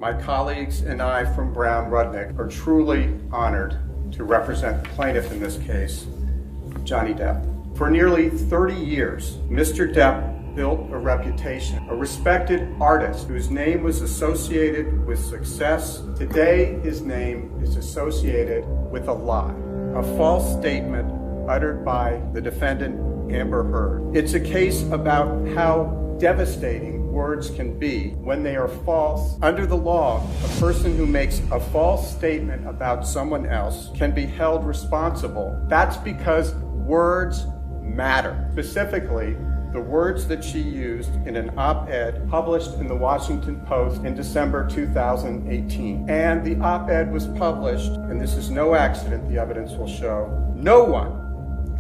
My colleagues and I from Brown Rudnick are truly honored to represent the plaintiff in this case, Johnny Depp. For nearly 30 years, Mr. Depp built a reputation, a respected artist whose name was associated with success. Today, his name is associated with a lie, a false statement uttered by the defendant, Amber Heard. It's a case about how devastating words can be when they are false. Under the law, a person who makes a false statement about someone else can be held responsible. That's because words matter. Specifically, the words that she used in an op-ed published in the Washington Post in December 2018. And the op-ed was published, and this is no accident, the evidence will show, no one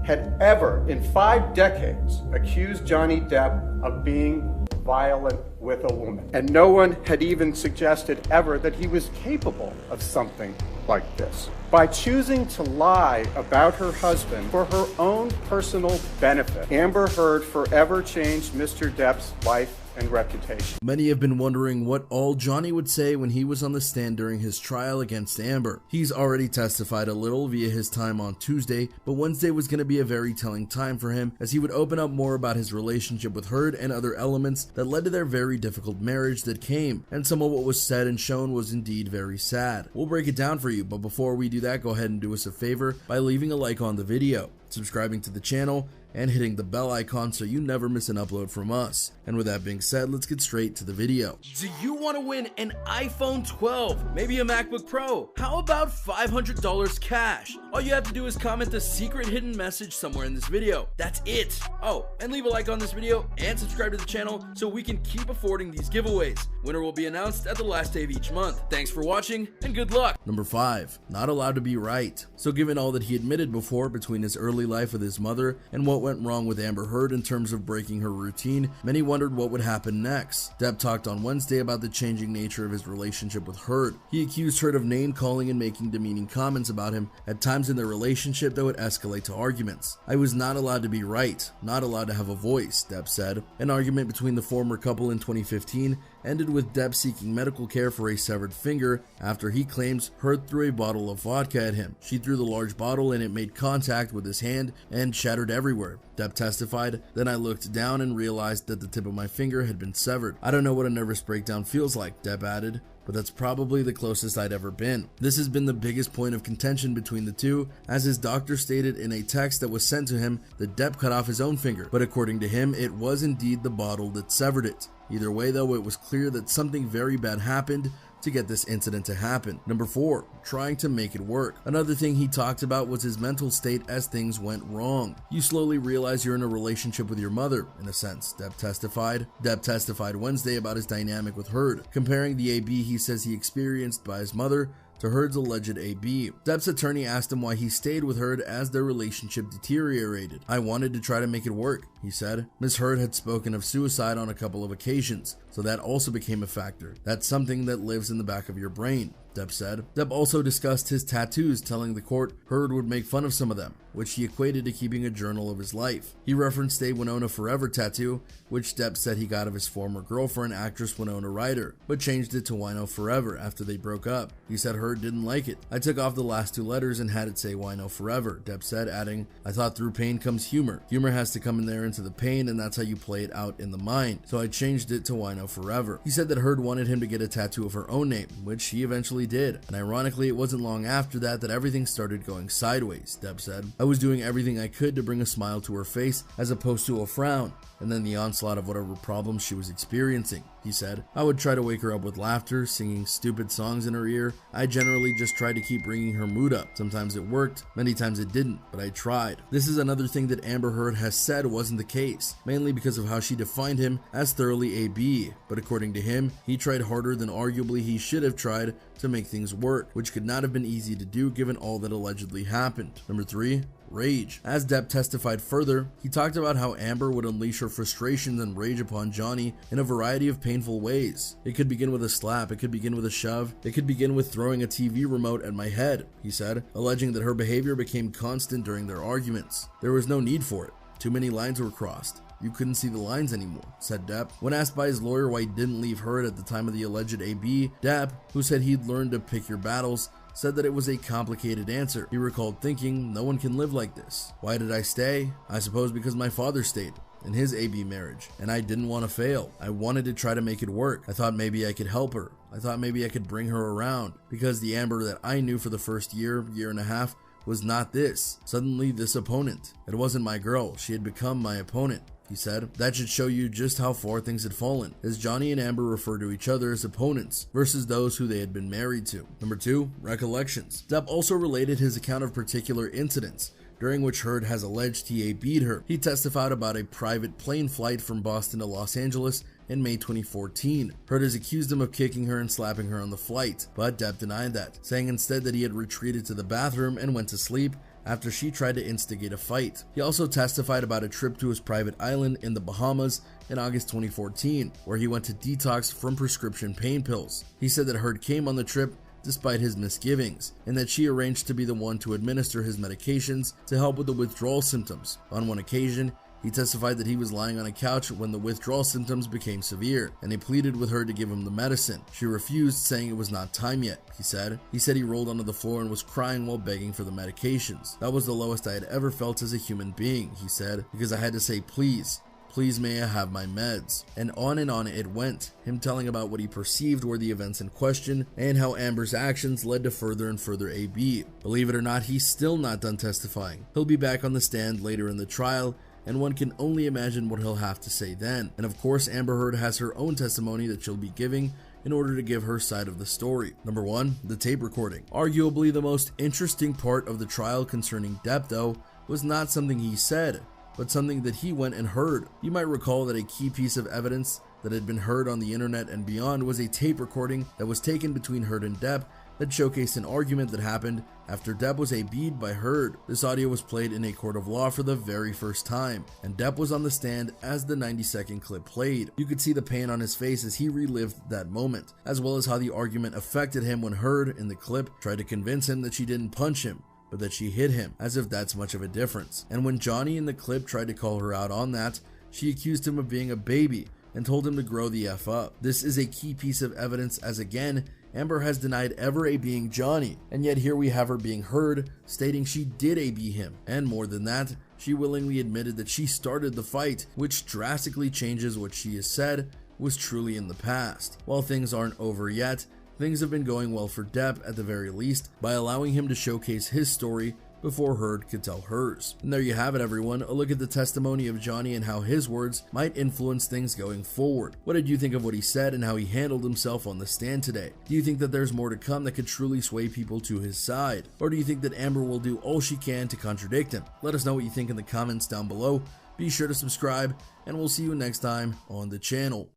had ever in 5 decades accused Johnny Depp of being violent with a woman. And no one had even suggested ever that he was capable of something like this. By choosing to lie about her husband for her own personal benefit, Amber Heard forever changed Mr. Depp's life and reputation. Many have been wondering what all Johnny would say when he was on the stand during his trial against Amber. He's already testified a little via his time on Tuesday, but Wednesday was going to be a very telling time for him as he would open up more about his relationship with Heard and other elements that led to their very difficult marriage that came, and some of what was said and shown was indeed very sad. We'll break it down for you, but before we do that, go ahead and do us a favor by leaving a like on the video, subscribing to the channel, and hitting the bell icon so you never miss an upload from us. And with that being said, let's get straight to the video. Do you want to win an iPhone 12, maybe a MacBook Pro? How about $500 cash? All you have to do is comment the secret hidden message somewhere in this video. That's it. Oh, and leave a like on this video and subscribe to the channel so we can keep affording these giveaways. Winner will be announced at the last day of each month. Thanks for watching and good luck. Number 5, not allowed to be right. So given all that he admitted before between his early life with his mother and what went wrong with Amber Heard in terms of breaking her routine, many wondered what would happen next. Depp talked on Wednesday about the changing nature of his relationship with Heard. He accused Heard of name-calling and making demeaning comments about him at times in their relationship that would escalate to arguments. I was not allowed to be right, not allowed to have a voice, Depp said. An argument between the former couple in 2015 ended with Depp seeking medical care for a severed finger after he claims Heard threw a bottle of vodka at him. She threw the large bottle and it made contact with his hand and shattered everywhere. Depp testified, "Then I looked down and realized that the tip of my finger had been severed. I don't know what a nervous breakdown feels like," Depp added, "but that's probably the closest I'd ever been." This has been the biggest point of contention between the two, as his doctor stated in a text that was sent to him that Depp cut off his own finger, but according to him, it was indeed the bottle that severed it. Either way though, it was clear that something very bad happened to get this incident to happen. Number 4, trying to make it work. Another thing he talked about was his mental state as things went wrong. You slowly realize you're in a relationship with your mother, in a sense, Depp testified. Depp testified Wednesday about his dynamic with Heard, comparing the AB he says he experienced by his mother to Heard's alleged AB. Depp's attorney asked him why he stayed with Heard as their relationship deteriorated. "I wanted to try to make it work," he said. Ms. Heard had spoken of suicide on a couple of occasions, so that also became a factor. "That's something that lives in the back of your brain," Depp said. Depp also discussed his tattoos, telling the court Heard would make fun of some of them, which he equated to keeping a journal of his life. He referenced a Winona Forever tattoo, which Depp said he got of his former girlfriend, actress Winona Ryder, but changed it to Wino Forever after they broke up. He said Heard didn't like it. "I took off the last 2 letters and had it say Wino Forever," Depp said, adding, "I thought through pain comes humor. Humor has to come in there into the pain, and that's how you play it out in the mind. So I changed it to Wino Forever." He said that Heard wanted him to get a tattoo of her own name, which he eventually did. And ironically, it wasn't long after that that everything started going sideways, Depp said. "I was doing everything I could to bring a smile to her face as opposed to a frown, and then the onslaught of whatever problems she was experiencing," he said. "I would try to wake her up with laughter, singing stupid songs in her ear. I generally just tried to keep bringing her mood up. Sometimes it worked, many times it didn't, but I tried." This is another thing that Amber Heard has said wasn't the case, mainly because of how she defined him as thoroughly AB, but according to him, he tried harder than arguably he should have tried to make things work, which could not have been easy to do given all that allegedly happened. Number 3, rage. As Depp testified further, he talked about how Amber would unleash her frustrations and rage upon Johnny in a variety of painful ways. "It could begin with a slap, it could begin with a shove, it could begin with throwing a TV remote at my head," he said, alleging that her behavior became constant during their arguments. "There was no need for it. Too many lines were crossed. You couldn't see the lines anymore, said Depp. When asked by his lawyer why he didn't leave Heard at the time of the alleged AB, Depp, who said he'd learned to pick your battles, said that it was a complicated answer. He recalled thinking, no one can live like this. Why did I stay? I suppose because my father stayed in his AB marriage, and I didn't want to fail. I wanted to try to make it work. I thought maybe I could help her. I thought maybe I could bring her around, because the Amber that I knew for the first year and a half was not this. Suddenly this opponent. It wasn't my girl. She had become my opponent, he said. That should show you just how far things had fallen, as Johnny and Amber refer to each other as opponents versus those who they had been married to. Number 2, recollections. Depp also related his account of particular incidents during which Heard has alleged he AB'd her. He testified about a private plane flight from Boston to Los Angeles in May 2014. Heard has accused him of kicking her and slapping her on the flight, but Depp denied that, saying instead that he had retreated to the bathroom and went to sleep after she tried to instigate a fight. He also testified about a trip to his private island in the Bahamas in August 2014, where he went to detox from prescription pain pills. He said that Heard came on the trip despite his misgivings, and that she arranged to be the one to administer his medications to help with the withdrawal symptoms. On one occasion, he testified that he was lying on a couch when the withdrawal symptoms became severe, and he pleaded with her to give him the medicine. She refused, saying it was not time yet, he said. He said he rolled onto the floor and was crying while begging for the medications. That was the lowest I had ever felt as a human being, he said, because I had to say please. Please may I have my meds? And on it went, him telling about what he perceived were the events in question and how Amber's actions led to further and further AB. Believe it or not, he's still not done testifying. He'll be back on the stand later in the trial, and one can only imagine what he'll have to say then. And of course, Amber Heard has her own testimony that she'll be giving in order to give her side of the story. Number 1, the tape recording. Arguably the most interesting part of the trial concerning Depp, though, was not something he said, but something that he went and heard. You might recall that a key piece of evidence that had been heard on the internet and beyond was a tape recording that was taken between Heard and Depp that showcased an argument that happened after Depp was AB'd by Heard. This audio was played in a court of law for the very first time, and Depp was on the stand as the 90-second clip played. You could see the pain on his face as he relived that moment, as well as how the argument affected him when Heard, in the clip, tried to convince him that she didn't punch him, but that she hit him, as if that's much of a difference. And when Johnny in the clip tried to call her out on that, she accused him of being a baby and told him to grow the F up. This is a key piece of evidence, as again, Amber has denied ever AB'ing Johnny, and yet here we have her being heard stating she did AB him. And more than that, she willingly admitted that she started the fight, which drastically changes what she has said was truly in the past. While things aren't over yet, things have been going well for Depp at the very least by allowing him to showcase his story before Heard could tell hers. And there you have it, everyone, a look at the testimony of Johnny and how his words might influence things going forward. What did you think of what he said and how he handled himself on the stand today? Do you think that there's more to come that could truly sway people to his side? Or do you think that Amber will do all she can to contradict him? Let us know what you think in the comments down below. Be sure to subscribe, and we'll see you next time on the channel.